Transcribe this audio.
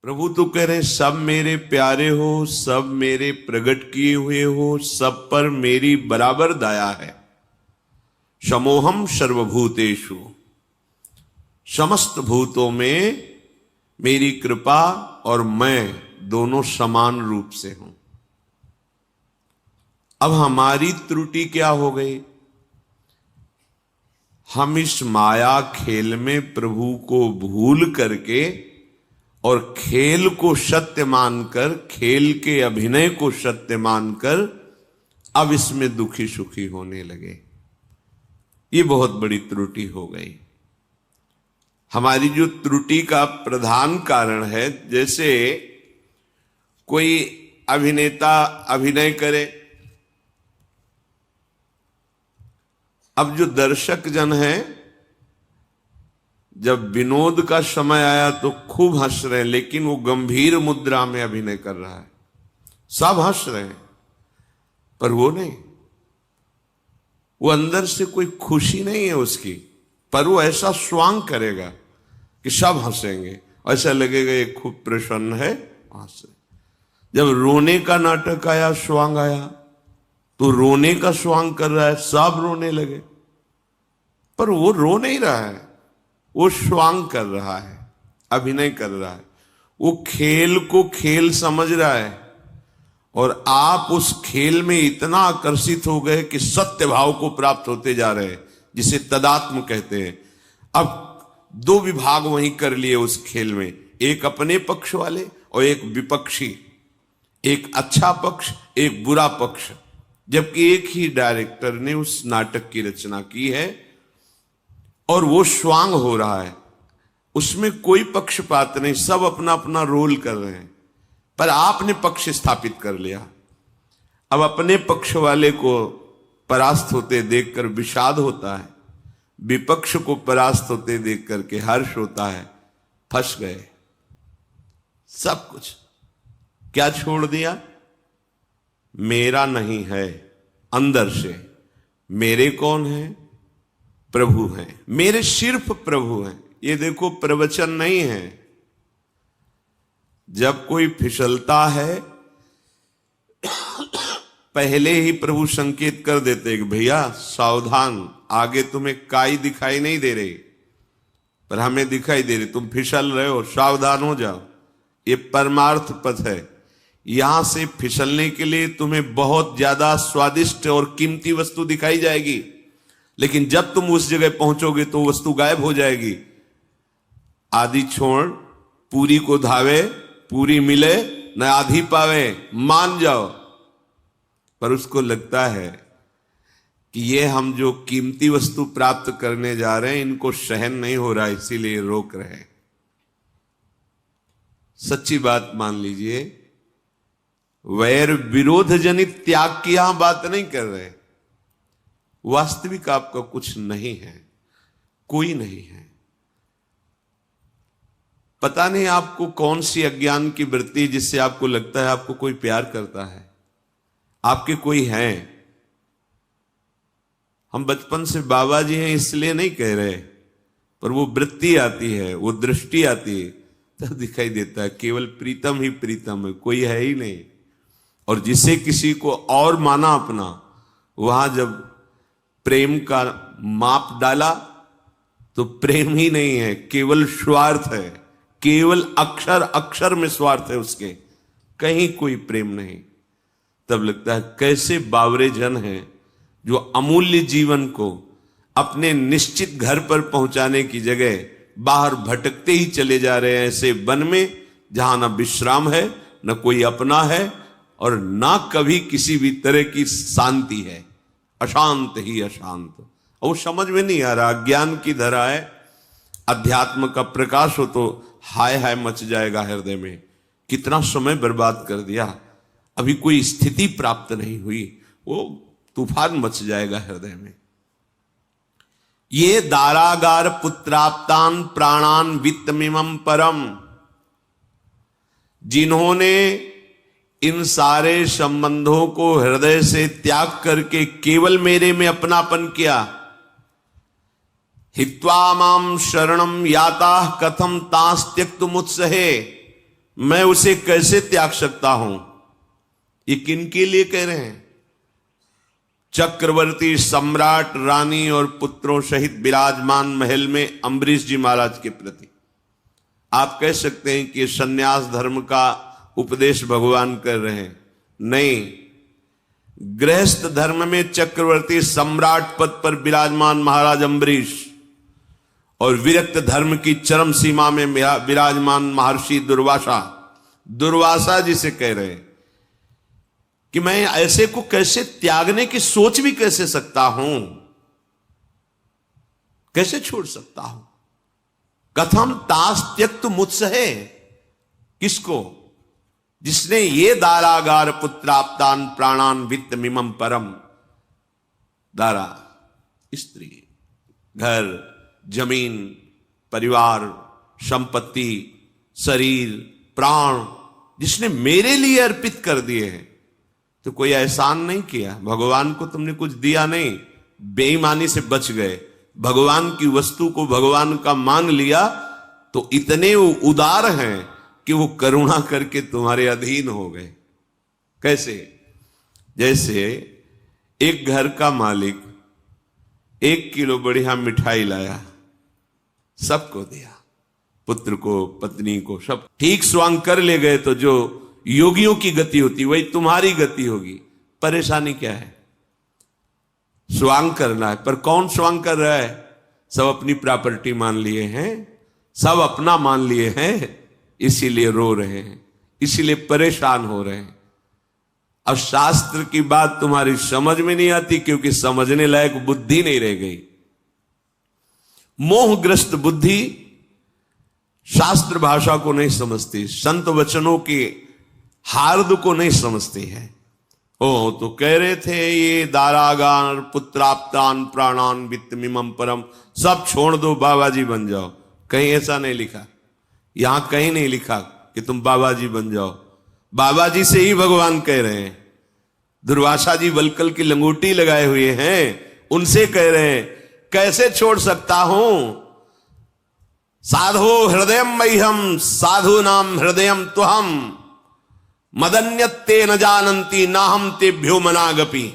प्रभु तो कह रहे हैं सब मेरे प्यारे हो, सब मेरे प्रकट किए हुए हो, सब पर मेरी बराबर दया है। समोहम सर्वभूतेषु, समस्त भूतों में मेरी कृपा और मैं दोनों समान रूप से हूं। अब हमारी त्रुटि क्या हो गई? हम इस माया खेल में प्रभु को भूल करके और खेल को सत्य मानकर, खेल के अभिनय को सत्य मानकर अब इसमें दुखी सुखी होने लगे। ये बहुत बड़ी त्रुटि हो गई। हमारी जो त्रुटि का प्रधान कारण है, जैसे कोई अभिनेता अभिनय करे, अब जो दर्शक जन हैं, जब विनोद का समय आया तो खूब हंस रहे हैं, लेकिन वो गंभीर मुद्रा में अभिनय कर रहा है। सब हंस रहे हैं पर वो नहीं, वो अंदर से कोई खुशी नहीं है उसकी, पर वो ऐसा स्वांग करेगा कि सब हंसेंगे, ऐसा लगेगा ये खूब प्रसन्न है, हंस। जब रोने का नाटक आया, स्वांग आया, तो रोने का स्वांग कर रहा है, सब रोने लगे, पर वो रो नहीं रहा है, वो स्वांग कर रहा है, अभिनय कर रहा है। वो खेल को खेल समझ रहा है और आप उस खेल में इतना आकर्षित हो गए कि सत्य भाव को प्राप्त होते जा रहे हैं, जिसे तदात्म कहते हैं। अब दो विभाग वहीं कर लिए उस खेल में, एक अपने पक्ष वाले और एक विपक्षी, एक अच्छा पक्ष, एक बुरा पक्ष, जबकि एक ही डायरेक्टर ने उस नाटक की रचना की है और वो स्वांग हो रहा है। उसमें कोई पक्षपात नहीं, सब अपना अपना रोल कर रहे हैं, पर आपने पक्ष स्थापित कर लिया। अब अपने पक्ष वाले को परास्त होते देखकर विषाद होता है, विपक्ष को परास्त होते देख करके हर्ष होता है। फंस गए सब कुछ। क्या छोड़ दिया? मेरा नहीं है, अंदर से मेरे कौन है? प्रभु हैं, मेरे सिर्फ प्रभु हैं। ये देखो, प्रवचन नहीं है। जब कोई फिसलता है पहले ही प्रभु संकेत कर देते कि भैया सावधान, आगे तुम्हें काई दिखाई नहीं दे रही पर हमें दिखाई दे रही, तुम फिसल रहे हो, सावधान हो जाओ। ये परमार्थ पथ है। यहां से फिसलने के लिए तुम्हें बहुत ज्यादा स्वादिष्ट और कीमती वस्तु दिखाई जाएगी, लेकिन जब तुम उस जगह पहुंचोगे तो वस्तु गायब हो जाएगी। आधी छोड़ पूरी को धावे, पूरी मिले न आधी पावे, मान जाओ। पर उसको लगता है कि ये हम जो कीमती वस्तु प्राप्त करने जा रहे हैं, इनको सहन नहीं हो रहा, इसीलिए रोक रहे हैं। सच्ची बात मान लीजिए, वैर विरोध जनित त्याग की यहां बात नहीं कर रहे। वास्तविक आपका कुछ नहीं है, कोई नहीं है। पता नहीं आपको कौन सी अज्ञान की वृत्ति जिससे आपको लगता है आपको कोई प्यार करता है, आपके कोई हैं। हम बचपन से बाबा जी हैं इसलिए नहीं कह रहे, पर वो वृत्ति आती है, वो दृष्टि आती है, तब दिखाई देता है केवल प्रीतम ही प्रीतम है, कोई है ही नहीं। और जिसे किसी को और माना अपना, वहां जब प्रेम का माप डाला तो प्रेम ही नहीं है, केवल स्वार्थ है। केवल अक्षर अक्षर में स्वार्थ है उसके, कहीं कोई प्रेम नहीं। तब लगता है कैसे बावरे जन हैं जो अमूल्य जीवन को अपने निश्चित घर पर पहुंचाने की जगह बाहर भटकते ही चले जा रहे हैं, ऐसे वन में जहां न विश्राम है, न कोई अपना है और ना कभी किसी भी तरह की शांति है। अशांत ही अशांत। और वो समझ में नहीं आ रहा, ज्ञान की धरा है, अध्यात्म का प्रकाश हो तो हाय हाय मच जाएगा हृदय में। कितना समय बर्बाद कर दिया, अभी कोई स्थिति प्राप्त नहीं हुई, वो तूफान मच जाएगा हृदय में। ये दारागार पुत्राप्तान प्राणान वित्तमिमं परम, जिन्होंने इन सारे संबंधों को हृदय से त्याग करके केवल मेरे में अपनापन किया। हित्वा माम शरणम याता कथम तांस त्यक्तुमुत्सहे, मैं उसे कैसे त्याग सकता हूं? ये किनके लिए कह रहे हैं? चक्रवर्ती, सम्राट, रानी और पुत्रों सहित विराजमान महल में अम्बरीश जी महाराज के प्रति। आप कह सकते हैं कि सन्यास धर्म का उपदेश भगवान कर रहे हैं। नहीं, गृहस्थ धर्म में चक्रवर्ती सम्राट पद पर विराजमान महाराज अम्बरीश और विरक्त धर्म की चरम सीमा में विराजमान महर्षि दुर्वासा जी से कह रहे हैं कि मैं ऐसे को कैसे त्यागने की सोच भी कैसे सकता हूं, कैसे छोड़ सकता हूं? कथम तास त्यक्त मुत्सहे, किसको? जिसने ये दारागार पुत्राप्तान प्राणान वित्त मिमम परम। दारा स्त्री, घर, जमीन, परिवार, संपत्ति, शरीर, प्राण जिसने मेरे लिए अर्पित कर दिए हैं। तो कोई एहसान नहीं किया, भगवान को तुमने कुछ दिया नहीं, बेईमानी से बच गए, भगवान की वस्तु को भगवान का मान लिया, तो इतने वो उदार हैं कि वो करुणा करके तुम्हारे अधीन हो गए। कैसे? जैसे एक घर का मालिक 1 किलो बढ़िया मिठाई लाया, सबको दिया, पुत्र को, पत्नी को, सब ठीक स्वांग कर ले गए। तो जो योगियों की गति होती वही तुम्हारी गति होगी। परेशानी क्या है? स्वांग करना है, पर कौन स्वांग कर रहा है? सब अपनी प्रॉपर्टी मान लिए हैं, सब अपना मान लिए हैं, इसीलिए रो रहे हैं, इसीलिए परेशान हो रहे हैं। अब शास्त्र की बात तुम्हारी समझ में नहीं आती, क्योंकि समझने लायक बुद्धि नहीं रह गई। मोहग्रस्त बुद्धि शास्त्र भाषा को नहीं समझती, संत वचनों के हार्द को नहीं समझती है। ओ तो कह रहे थे ये दारागार पुत्राप्तान प्राणान वित्त मिमम परम, सब छोड़ दो, बाबा जी बन जाओ। कहीं ऐसा नहीं लिखा, यहां कहीं नहीं लिखा कि तुम बाबा जी बन जाओ। बाबा जी से ही भगवान कह रहे हैं। दुर्वासा जी वलकल की लंगोटी लगाए हुए हैं, उनसे कह रहे हैं कैसे छोड़ सकता हूं? साधो हृदय मह्यम साधु नाम हृदयम तुहम मदन्यते न जानन्ति नाहम तेभ्यो मनागपि।